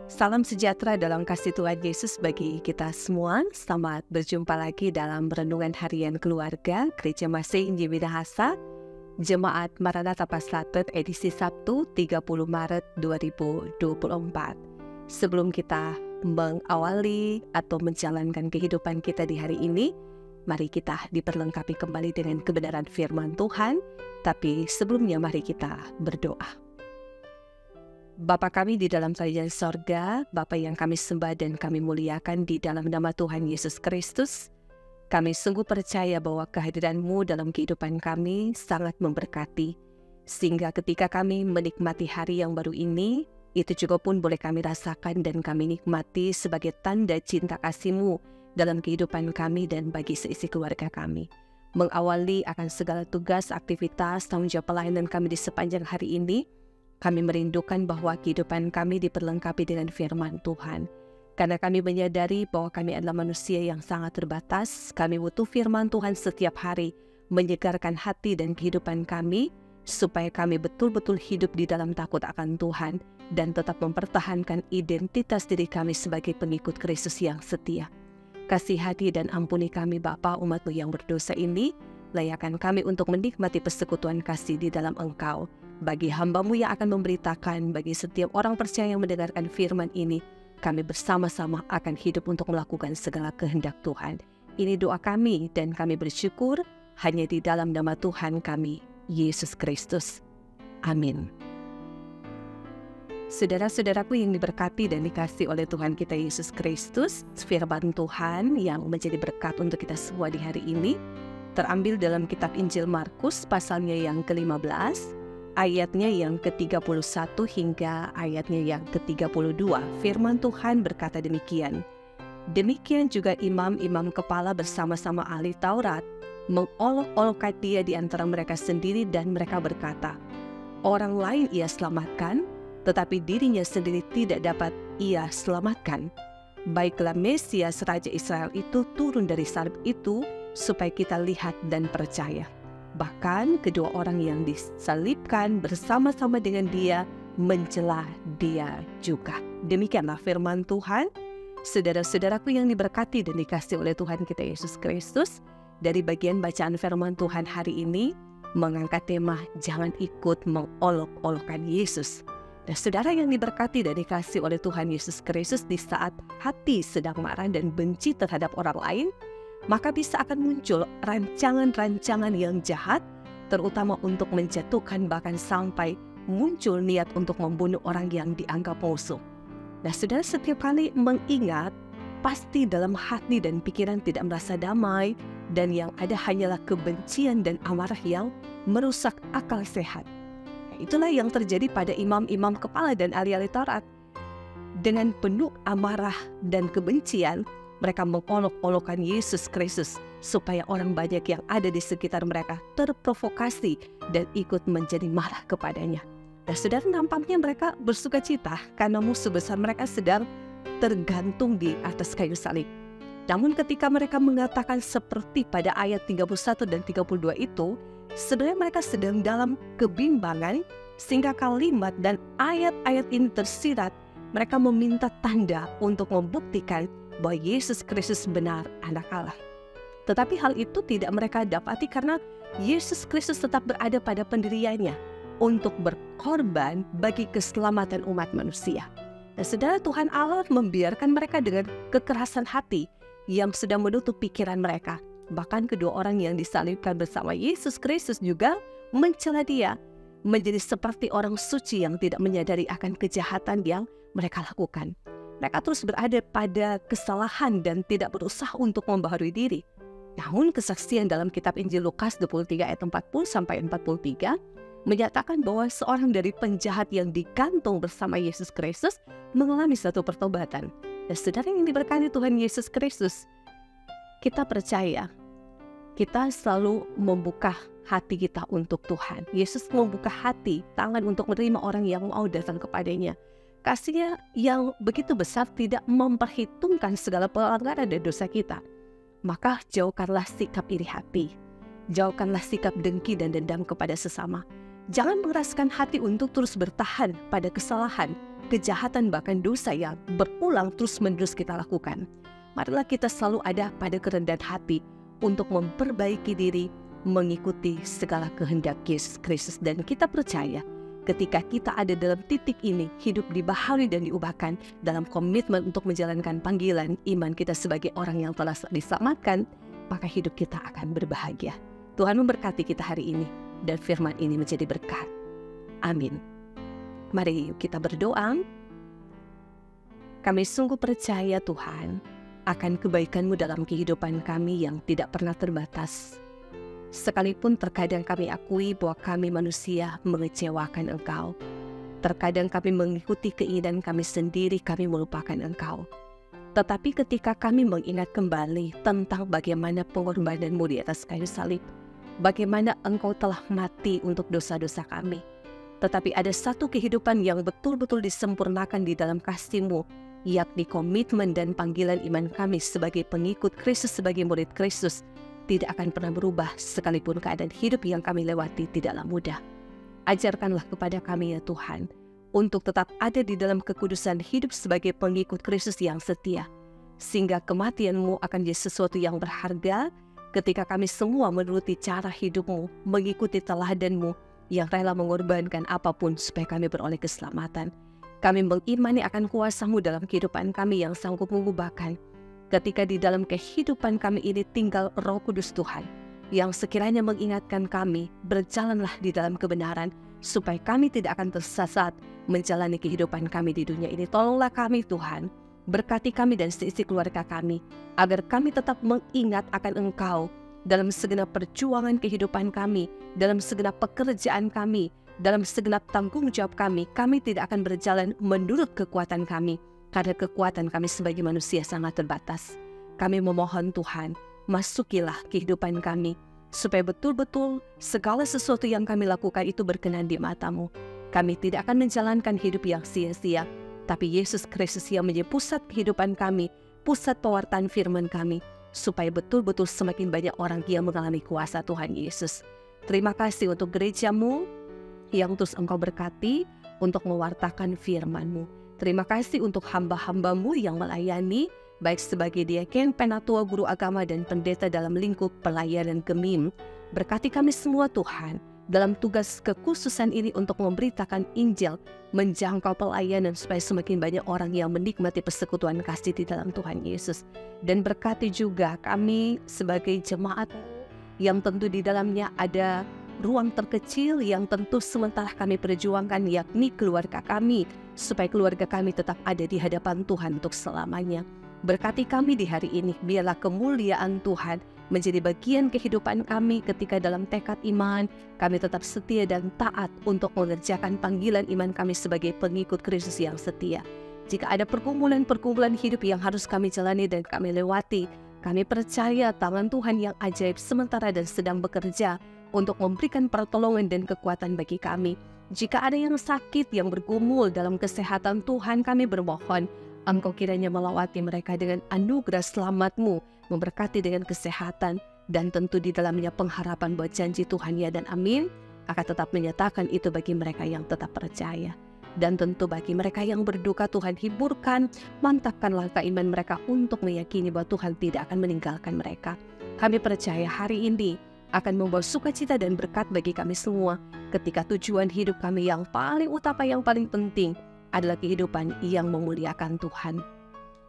Salam sejahtera dalam kasih Tuhan Yesus bagi kita semua. Selamat berjumpa lagi dalam Renungan Harian Keluarga Gereja Masih Injil Minahasa, Jemaat Maranatha Paslatet edisi Sabtu 30 Maret 2024. Sebelum kita mengawali atau menjalankan kehidupan kita di hari ini, mari kita diperlengkapi kembali dengan kebenaran firman Tuhan. Tapi sebelumnya mari kita berdoa. Bapa kami di dalam kerajaan sorga, Bapa yang kami sembah dan kami muliakan di dalam nama Tuhan Yesus Kristus, kami sungguh percaya bahwa kehadiran-Mu dalam kehidupan kami sangat memberkati, sehingga ketika kami menikmati hari yang baru ini, itu juga pun boleh kami rasakan dan kami nikmati sebagai tanda cinta kasih-Mu dalam kehidupan kami dan bagi seisi keluarga kami. Mengawali akan segala tugas, aktivitas, tanggung jawab pelayanan kami di sepanjang hari ini, kami merindukan bahwa kehidupan kami diperlengkapi dengan firman Tuhan. Karena kami menyadari bahwa kami adalah manusia yang sangat terbatas, kami butuh firman Tuhan setiap hari, menyegarkan hati dan kehidupan kami, supaya kami betul-betul hidup di dalam takut akan Tuhan, dan tetap mempertahankan identitas diri kami sebagai pengikut Kristus yang setia. Kasihani dan ampuni kami Bapa umat-Mu yang berdosa ini, layakkan kami untuk menikmati persekutuan kasih di dalam Engkau. Bagi hamba-Mu yang akan memberitakan, bagi setiap orang percaya yang mendengarkan firman ini, kami bersama-sama akan hidup untuk melakukan segala kehendak Tuhan. Ini doa kami dan kami bersyukur hanya di dalam nama Tuhan kami, Yesus Kristus. Amin. Saudara-saudaraku yang diberkati dan dikasihi oleh Tuhan kita Yesus Kristus, firman Tuhan yang menjadi berkat untuk kita semua di hari ini, terambil dalam kitab Injil Markus pasalnya yang ke-15, ayatnya yang ke-31 hingga ayatnya yang ke-32. Firman Tuhan berkata demikian. Demikian juga imam-imam kepala bersama-sama ahli Taurat mengolok-olokkan dia di antara mereka sendiri dan mereka berkata, orang lain ia selamatkan, tetapi dirinya sendiri tidak dapat ia selamatkan. Baiklah Mesias Raja Israel itu turun dari salib itu supaya kita lihat dan percaya. Bahkan kedua orang yang disalibkan bersama-sama dengan dia mencela dia juga. Demikianlah firman Tuhan. Saudara-saudaraku yang diberkati dan dikasihi oleh Tuhan kita Yesus Kristus, dari bagian bacaan firman Tuhan hari ini mengangkat tema jangan ikut mengolok-olokkan Yesus. Dan saudara yang diberkati dan dikasihi oleh Tuhan Yesus Kristus, di saat hati sedang marah dan benci terhadap orang lain, maka bisa akan muncul rancangan-rancangan yang jahat, terutama untuk menjatuhkan bahkan sampai muncul niat untuk membunuh orang yang dianggap musuh. Nah, saudara setiap kali mengingat, pasti dalam hati dan pikiran tidak merasa damai, dan yang ada hanyalah kebencian dan amarah yang merusak akal sehat. Nah, itulah yang terjadi pada imam-imam kepala dan ahli-ahli Taurat. Dengan penuh amarah dan kebencian, mereka mengolok-olokkan Yesus Kristus supaya orang banyak yang ada di sekitar mereka terprovokasi dan ikut menjadi marah kepadanya. Dan saudara, nampaknya mereka bersuka cita karena musuh besar mereka sedang tergantung di atas kayu salib. Namun ketika mereka mengatakan seperti pada ayat 31 dan 32 itu, sebenarnya mereka sedang dalam kebimbangan, sehingga kalimat dan ayat-ayat ini tersirat. Mereka meminta tanda untuk membuktikan bahwa Yesus Kristus benar anak Allah. Tetapi hal itu tidak mereka dapati karena Yesus Kristus tetap berada pada pendiriannya untuk berkorban bagi keselamatan umat manusia. Dan saudara, Tuhan Allah membiarkan mereka dengan kekerasan hati yang sedang menutup pikiran mereka. Bahkan kedua orang yang disalibkan bersama Yesus Kristus juga mencela dia, menjadi seperti orang suci yang tidak menyadari akan kejahatan yang mereka lakukan. Mereka terus berada pada kesalahan dan tidak berusaha untuk membaharui diri. Namun kesaksian dalam kitab Injil Lukas 23 ayat 40-43 menyatakan bahwa seorang dari penjahat yang digantung bersama Yesus Kristus mengalami satu pertobatan. Dan saudara yang diberkati Tuhan Yesus Kristus, kita percaya, kita selalu membuka hati kita untuk Tuhan. Yesus membuka hati, tangan untuk menerima orang yang mau datang kepadanya. Kasih-Nya yang begitu besar tidak memperhitungkan segala pelanggaran dan dosa kita. Maka jauhkanlah sikap iri hati, jauhkanlah sikap dengki dan dendam kepada sesama. Jangan mengeraskan hati untuk terus bertahan pada kesalahan, kejahatan bahkan dosa yang berulang terus-menerus kita lakukan. Marilah kita selalu ada pada kerendahan hati untuk memperbaiki diri, mengikuti segala kehendak Yesus Kristus. Dan kita percaya ketika kita ada dalam titik ini, hidup dibaharui dan diubahkan dalam komitmen untuk menjalankan panggilan iman kita sebagai orang yang telah diselamatkan, maka hidup kita akan berbahagia. Tuhan memberkati kita hari ini dan firman ini menjadi berkat. Amin. Mari kita berdoa. Kami sungguh percaya Tuhan akan kebaikan-Mu dalam kehidupan kami yang tidak pernah terbatas. Sekalipun terkadang kami akui bahwa kami manusia mengecewakan Engkau. Terkadang kami mengikuti keinginan kami sendiri, kami melupakan Engkau. Tetapi ketika kami mengingat kembali tentang bagaimana pengorbanan-Mu di atas kayu salib, bagaimana Engkau telah mati untuk dosa-dosa kami, tetapi ada satu kehidupan yang betul-betul disempurnakan di dalam kasih-Mu, yakni komitmen dan panggilan iman kami sebagai pengikut Kristus, sebagai murid Kristus, tidak akan pernah berubah sekalipun keadaan hidup yang kami lewati tidaklah mudah. Ajarkanlah kepada kami ya Tuhan, untuk tetap ada di dalam kekudusan hidup sebagai pengikut Kristus yang setia, sehingga kematian-Mu akan jadi sesuatu yang berharga ketika kami semua menuruti cara hidup-Mu, mengikuti teladan-Mu, yang rela mengorbankan apapun supaya kami beroleh keselamatan. Kami mengimani akan kuasa-Mu dalam kehidupan kami yang sanggup mengubahkan. Ketika di dalam kehidupan kami ini tinggal Roh Kudus Tuhan, yang sekiranya mengingatkan kami, berjalanlah di dalam kebenaran, supaya kami tidak akan tersesat menjalani kehidupan kami di dunia ini. Tolonglah kami Tuhan, berkati kami dan seisi keluarga kami, agar kami tetap mengingat akan Engkau, dalam segenap perjuangan kehidupan kami, dalam segenap pekerjaan kami, dalam segenap tanggung jawab kami tidak akan berjalan menurut kekuatan kami, karena kekuatan kami sebagai manusia sangat terbatas. Kami memohon Tuhan, masukilah kehidupan kami, supaya betul-betul segala sesuatu yang kami lakukan itu berkenan di mata-Mu. Kami tidak akan menjalankan hidup yang sia-sia, tapi Yesus Kristus yang menjadi pusat kehidupan kami, pusat pewartaan firman kami, supaya betul-betul semakin banyak orang yang mengalami kuasa Tuhan Yesus. Terima kasih untuk gereja-Mu yang terus Engkau berkati untuk mewartakan firman-Mu. Terima kasih untuk hamba-hamba-Mu yang melayani, baik sebagai diaken, penatua, guru agama, dan pendeta dalam lingkup pelayanan Gemim. Berkati kami semua Tuhan, dalam tugas kekhususan ini untuk memberitakan Injil, menjangkau pelayanan supaya semakin banyak orang yang menikmati persekutuan kasih di dalam Tuhan Yesus. Dan berkati juga kami sebagai jemaat yang tentu di dalamnya ada ruang terkecil yang tentu sementara kami perjuangkan, yakni keluarga kami, supaya keluarga kami tetap ada di hadapan Tuhan untuk selamanya. Berkati kami di hari ini, biarlah kemuliaan Tuhan menjadi bagian kehidupan kami ketika dalam tekad iman, kami tetap setia dan taat untuk mengerjakan panggilan iman kami sebagai pengikut Kristus yang setia. Jika ada pergumulan-pergumulan hidup yang harus kami jalani dan kami lewati, kami percaya tangan Tuhan yang ajaib sementara dan sedang bekerja untuk memberikan pertolongan dan kekuatan bagi kami. Jika ada yang sakit, yang bergumul dalam kesehatan, Tuhan kami bermohon, Engkau kiranya melawati mereka dengan anugerah selamat-Mu, memberkati dengan kesehatan, dan tentu di dalamnya pengharapan buat janji Tuhan ya dan amin, akan tetap menyatakan itu bagi mereka yang tetap percaya. Dan tentu bagi mereka yang berduka, Tuhan hiburkan, mantapkan langkah iman mereka untuk meyakini bahwa Tuhan tidak akan meninggalkan mereka. Kami percaya hari ini akan membawa sukacita dan berkat bagi kami semua, ketika tujuan hidup kami yang paling utama, yang paling penting adalah kehidupan yang memuliakan Tuhan.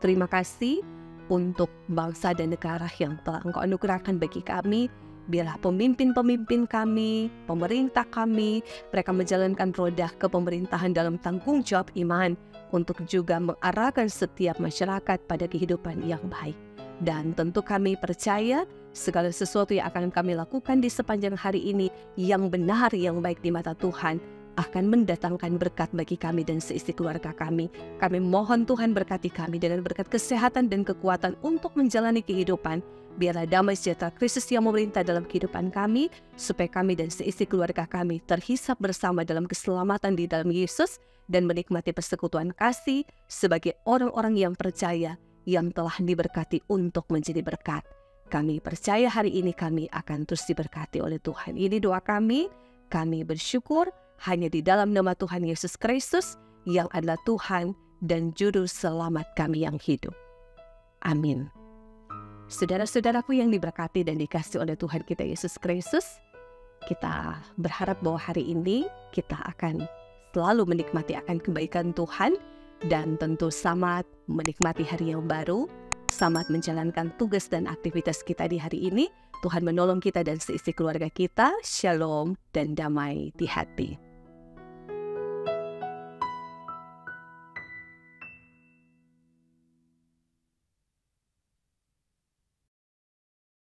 Terima kasih untuk bangsa dan negara yang telah Engkau anugerahkan bagi kami. Biarlah pemimpin-pemimpin kami, pemerintah kami, mereka menjalankan roda kepemerintahan dalam tanggung jawab iman untuk juga mengarahkan setiap masyarakat pada kehidupan yang baik. Dan tentu kami percaya segala sesuatu yang akan kami lakukan di sepanjang hari ini yang benar, yang baik di mata Tuhan, akan mendatangkan berkat bagi kami dan seisi keluarga kami. Kami mohon Tuhan berkati kami dengan berkat kesehatan dan kekuatan untuk menjalani kehidupan. Biarlah damai sejahtera Kristus yang memerintah dalam kehidupan kami, supaya kami dan seisi keluarga kami terhisap bersama dalam keselamatan di dalam Yesus dan menikmati persekutuan kasih sebagai orang-orang yang percaya, yang telah diberkati untuk menjadi berkat. Kami percaya hari ini kami akan terus diberkati oleh Tuhan. Ini doa kami bersyukur hanya di dalam nama Tuhan Yesus Kristus yang adalah Tuhan dan Juru Selamat kami yang hidup. Amin. Saudara-saudaraku yang diberkati dan dikasihi oleh Tuhan kita Yesus Kristus, kita berharap bahwa hari ini kita akan selalu menikmati akan kebaikan Tuhan dan tentu selamat menikmati hari yang baru, selamat menjalankan tugas dan aktivitas kita di hari ini. Tuhan menolong kita dan seisi keluarga kita. Shalom dan damai di hati.